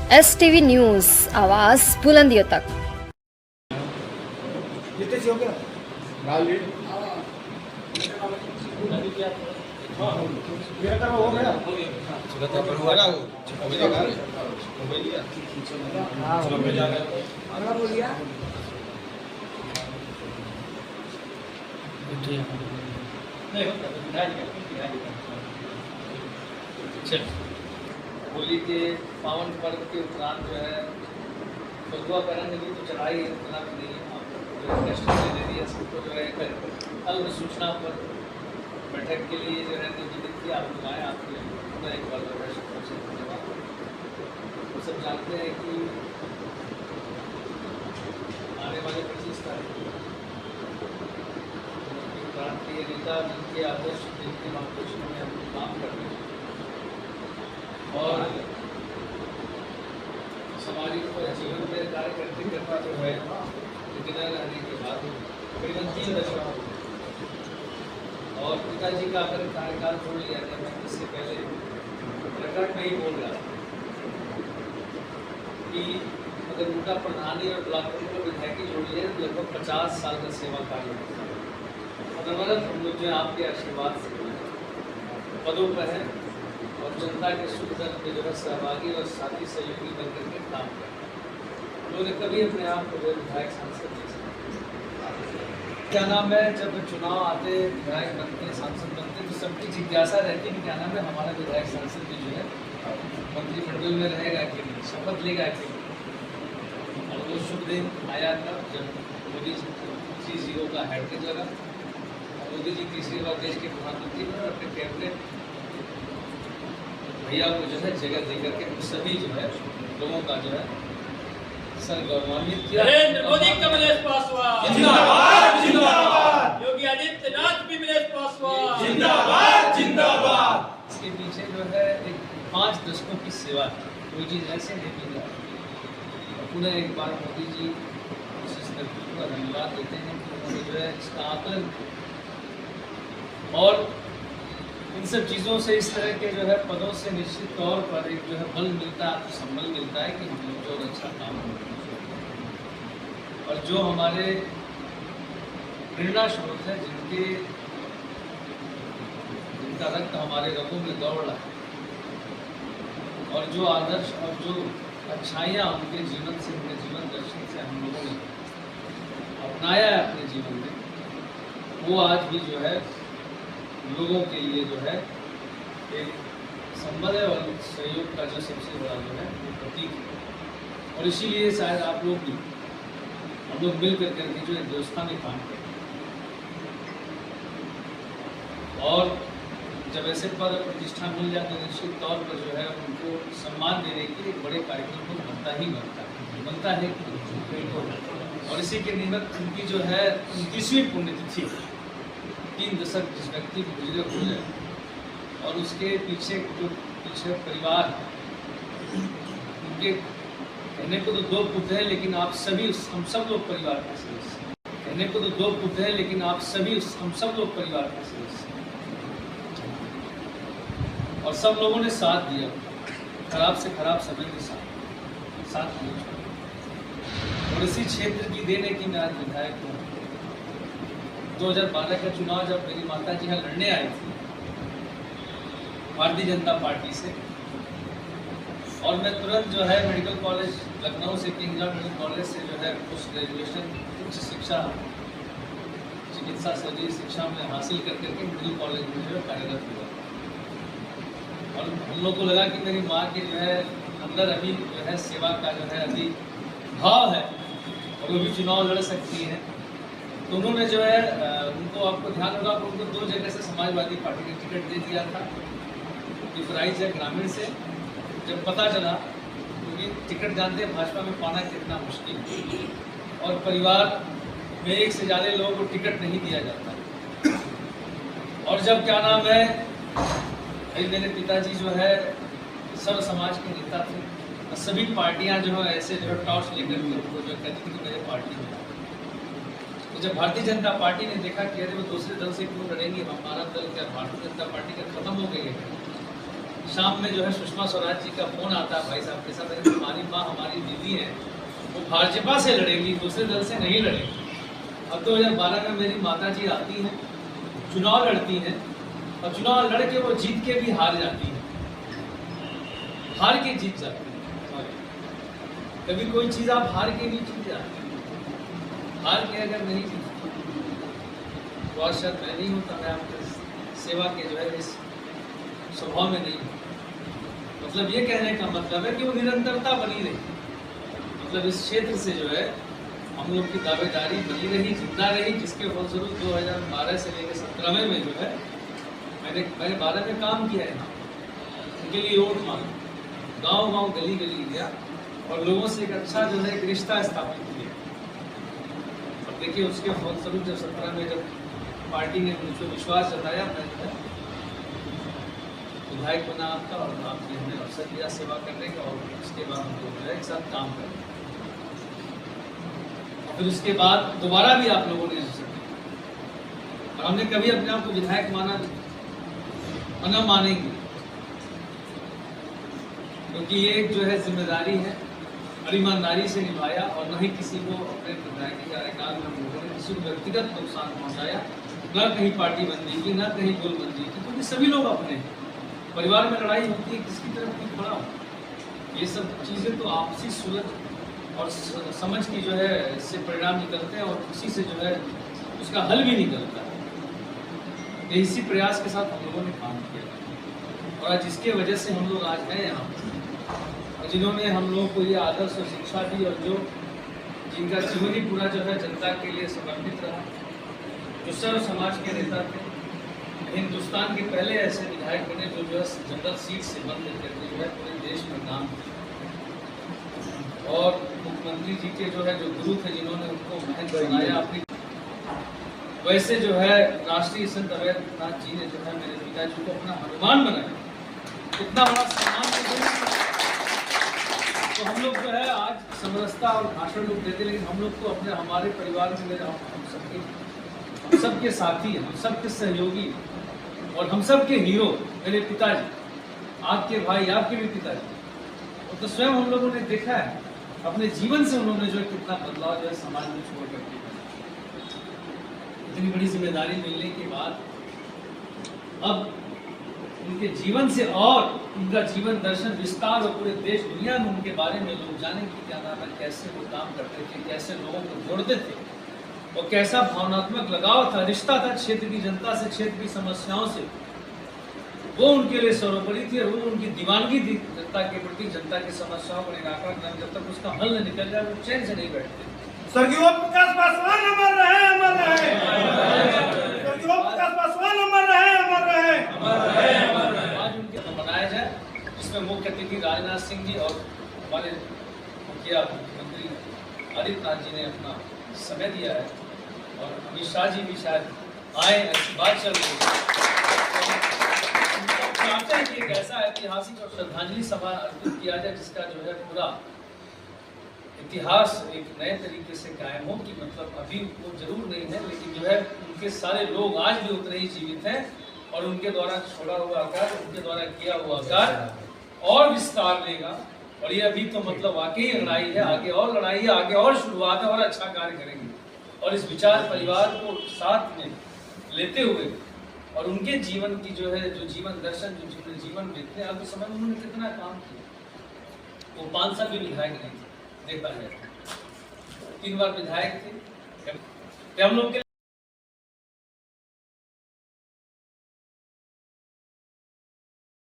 STV news, आवाज़ बुलंदियों तक। होली के पावन पर्व के उपरांत जो है फगुआ का रंग भी तो चढ़ा ही इतना भी नहीं है। जो है कष्ट दे दिया सबको जो है अल्प सूचना पर बैठक के लिए जो है निजी थी आप बुलाएँ आपके लिए एक बार जो है धन्यवाद। तो सब जानते हैं कि आने वाले 25 तारीख क्रांतीय नेता जिनके आदर्श जिनके मार्गदर्शन में हम काम कर रहे हैं और सामाजिक जीवन में कार्य करते करता जो है इतना रहने के बाद करीबन 3 दशक और पिताजी का अगर कार्यकाल छोड़ लिया था मैं इससे पहले प्रकट में ही बोल रहा था कि अगर उनका प्रधानी और ब्लॉक को विधायकी जोड़ लिया तो लगभग 50 साल का सेवा कार्य होता है। अनवरत हम लोग जो आपके आशीर्वाद से पदों पर है और जनता के सुख दर्द में जो है सहभागी और साथी सहयोगी बन करके काम करते हैं। उन्होंने कभी अपने आप को विधायक सांसद नहीं समझा। क्या नाम है, जब चुनाव आते विधायक बनते सांसद बनते तो सबकी जिज्ञासा रहती है क्या नाम है हमारा विधायक सांसद भी जो है मंत्रिमंडल में रहेगा कि नहीं, शपथ लेगा कि नहीं। और वो शुभ दिन आया था जब मोदी जी का हैट्रिक लगा। मोदी जी तीसरी बार देश के प्रधानमंत्री बने, अपने कैबिनेट भैया को जो है जगह दे करके सभी जो है लोगों का जो है सर गौरवान्वित किया। नरेंद्र मोदी, कमलेश पासवान जिंदाबाद जिंदाबाद, योगी आदित्यनाथ, विमलेश पासवान जिंदाबाद जिंदाबाद। इसके पीछे जो है एक 5 दशकों की सेवा है, कोई चीज़ ऐसे नहीं की जाती। और पुनः एक बार मोदी जी इस नेतृत्व का धन्यवाद देते हैं कि उन्होंने जो है इसका आकलन और इन सब चीज़ों से इस तरह के जो है पदों से निश्चित तौर पर एक जो है बल मिलता है, आत्मसंबल मिलता है कि हम लोग जो अच्छा काम करते हैं और जो हमारे प्रेरणा स्रोत है जिनका रक्त हमारे रगों में दौड़ रहा है और जो आदर्श और जो अच्छाइयाँ उनके जीवन से उनके जीवन दर्शन से हम लोगों ने अपनाया है अपने जीवन में, वो आज भी जो है लोगों के लिए जो है एक संबल है और सहयोग का जो सबसे बड़ा जो है वो प्रतीक है। और इसीलिए शायद आप लोग भी हम लोग मिल करके जो एक व्यवस्था में काम करते हैं और जब ऐसे पद प्रतिष्ठा मिल जाए तो निश्चित तौर पर जो है उनको सम्मान देने के लिए बड़े कार्यक्रम को बनता है बिल्कुल। और इसी के निमित्त उनकी जो है 29वीं पुण्यतिथि 3 दशक जिस व्यक्ति को गुजरे हो जाए और उसके पीछे जो परिवार उनके कहने को तो 2 पुत्र हैं लेकिन आप सभी हम सब लोग परिवार के सदस्य। कहने को तो 2 पुत्र हैं लेकिन आप सभी हम सब लोग परिवार के सदस्य और सब लोगों ने साथ दिया, खराब से खराब समय में साथ दिया। और इसी क्षेत्र की देने की मैं आज विधायक हूँ। 2012 का चुनाव जब मेरी माता जी यहाँ लड़ने आई थी भारतीय जनता पार्टी से और मैं तुरंत जो है मेडिकल कॉलेज लखनऊ से किंग जॉर्ज मेडिकल कॉलेज से जो है पोस्ट ग्रेजुएशन उच्च शिक्षा चिकित्सा शल्य शिक्षा में हासिल करके मेडिकल कॉलेज में जो है कार्यरत हुआ और हम लोग को लगा कि मेरी माँ के जो है अंदर अभी जो है सेवा का जो है अभी भाव है और वो भी चुनाव लड़ सकती है। तो उन्होंने जो है उनको आपको ध्यान होगा उनको 2 जगह से समाजवादी पार्टी ने टिकट दे दिया था। डिफराइज है ग्रामीण से जब पता चला क्योंकि टिकट जानते हैं भाजपा में पाना कितना मुश्किल और परिवार में 1 से ज़्यादा लोगों को टिकट नहीं दिया जाता। और जब क्या नाम है मेरे पिताजी जो है सर्व समाज के नेता थे और सभी पार्टियां जो है ऐसे जो है टॉर्च लेकर उनको जो कहती थी कि मेरे पार्टी में। तो जब भारतीय जनता पार्टी ने देखा कि अरे वो दूसरे दल से क्यों लड़ेंगे, हमारा दल क्या भारतीय जनता पार्टी का खत्म हो गई है, शाम में जो है सुषमा स्वराज जी का फोन आता है भाई साहब के साथ, अरे हमारी माँ हमारी दीदी है, वो भाजपा से लड़ेगी, दूसरे दल से नहीं लड़ेगी। अब 2012 में मेरी माता जी आती हैं, चुनाव लड़ती हैं, और चुनाव लड़ के वो जीत के भी हार जाती है, हार के जीत जाती है। कभी कोई चीज़ आप हार के भी जीत जाते हैं, हार के अगर नहीं जीतते तो आज शायद मैं नहीं होता, मैं आपके सेवा के जो है इस स्वभाव में नहीं। मतलब ये कहने का मतलब है कि वो निरंतरता बनी रही, मतलब इस क्षेत्र से जो है हम लोग की दावेदारी बनी रही, जिंदा रही, जिसके फलस्वरूप 2012 से लेकर 17 में जो है मैंने 12 में काम किया है यहाँ, उनके लिए वोट मांगा, गांव-गांव गली-गली गया और लोगों से एक अच्छा जो है एक रिश्ता स्थापित किया। अब देखिए उसके फलस्वरूप जब 17 में जब पार्टी ने मुझ पर विश्वास जताया, मैं जो है विधायक बना आपका और आपने हमें अवसर दिया सेवा करने का, और उसके बाद हम लोग जो है एक साथ काम करें। और फिर उसके बाद दोबारा भी आप लोगों ने और हमने कभी अपने आप को विधायक माना न मानेंगे, क्योंकि ये एक जो है जिम्मेदारी है, और ईमानदारी से निभाया, और न ही किसी को अपने विधायकी कार्यकाल में हम लोगों ने किसी को व्यक्तिगत नुकसान पहुंचाया, न कहीं पार्टी बंदी की, न कहीं गोलबंदी की, क्योंकि सभी लोग अपने हैं। परिवार में लड़ाई होती है, किसकी तरफ की खड़ा हो, ये सब चीज़ें तो आपसी सुलझ और समझ की जो है इससे परिणाम निकलते हैं, और उसी से जो है उसका हल भी निकलता है। इसी प्रयास के साथ हम लोगों ने काम किया, और आज जिसके वजह से हम लोग आज हैं यहाँ, और जिन्होंने हम लोगों को ये आदर्श और शिक्षा दी, और जो जिनका जीवन ही पूरा जो है जनता के लिए समर्पित रहा, जो सर्व समाज के नेता थे, हिंदुस्तान के पहले ऐसे विधायक बने जो है जनरल सीट से बंद करके जो है पूरे देश में काम किया, और मुख्यमंत्री जी के जो है जो गुरु थे, जिन्होंने उनको महंत बनाया अपनी, वैसे जो है राष्ट्रीय संत अवैधनाथ जी ने जो है मेरे पिताजी को अपना हनुमान बनाया, इतना बड़ा सम्मान देते। तो हम लोग जो है आज समरसता और भाषण लोग देते, लेकिन हम लोग को अपने हमारे परिवार में हम सबके साथी, हम सबके सहयोगी, और हम सबके हीरो मेरे पिताजी, आपके भाई, आपके भी पिताजी। तो स्वयं हम लोगों ने देखा है, अपने जीवन से उन्होंने जो कितना बदलाव जो है समाज में छोड़ करके, इतनी बड़ी जिम्मेदारी मिलने के बाद अब उनके जीवन से और उनका जीवन दर्शन विस्तार और पूरे देश दुनिया में उनके बारे में लोग जाने कि क्या नाम है, कैसे वो काम करते थे, कैसे लोगों को जोड़ते थे, और कैसा भावनात्मक लगाव था, रिश्ता था क्षेत्र की जनता से, क्षेत्र की समस्याओं से। वो उनके लिए सर्वोपरि थी, और वो उनकी दीवानगी थी जनता के प्रति, जनता की समस्याओं को निराकरण करने, जब तक उसका हल न निकल जाए वो चैन से नहीं बैठते। स्वर्गीय ओम प्रकाश पासवान अमर रहे, अमर रहे। स्वर्गीय ओम प्रकाश पासवान अमर रहे, अमर रहे, अमर रहे, अमर रहे। आज उनके मनाया जाए, जिसमें मुख्य अतिथि राजनाथ सिंह जी और हमारे मुखिया मुख्यमंत्री आदित्यनाथ जी ने अपना समय दिया है, और अमित शाह जी भी शायद आए, ऐसी बात चल रही है। चाहते हैं कि एक ऐसा ऐतिहासिक और श्रद्धांजलि सभा अर्पित किया जाए, जिसका जो है पूरा इतिहास एक नए तरीके से कायम हो, कि मतलब अभी वो जरूर नहीं है, लेकिन जो है उनके सारे लोग आज भी उतने ही जीवित हैं, और उनके द्वारा छोड़ा हुआ कार्य, उनके द्वारा किया हुआ कार्य और विस्तार लेगा। और ये अभी तो मतलब वाकई लड़ाई है, आगे और लड़ाई है, आगे और शुरुआत है, और अच्छा कार्य करेंगे। और इस विचार परिवार को साथ में लेते हुए, और उनके जीवन की जो है जो जीवन दर्शन, जो जीवन बीतने अब समय उन्होंने कितना काम किया। वो 5 साल भी विधायक नहीं थे, देखा जाए 3 बार विधायक थे, हम लोग के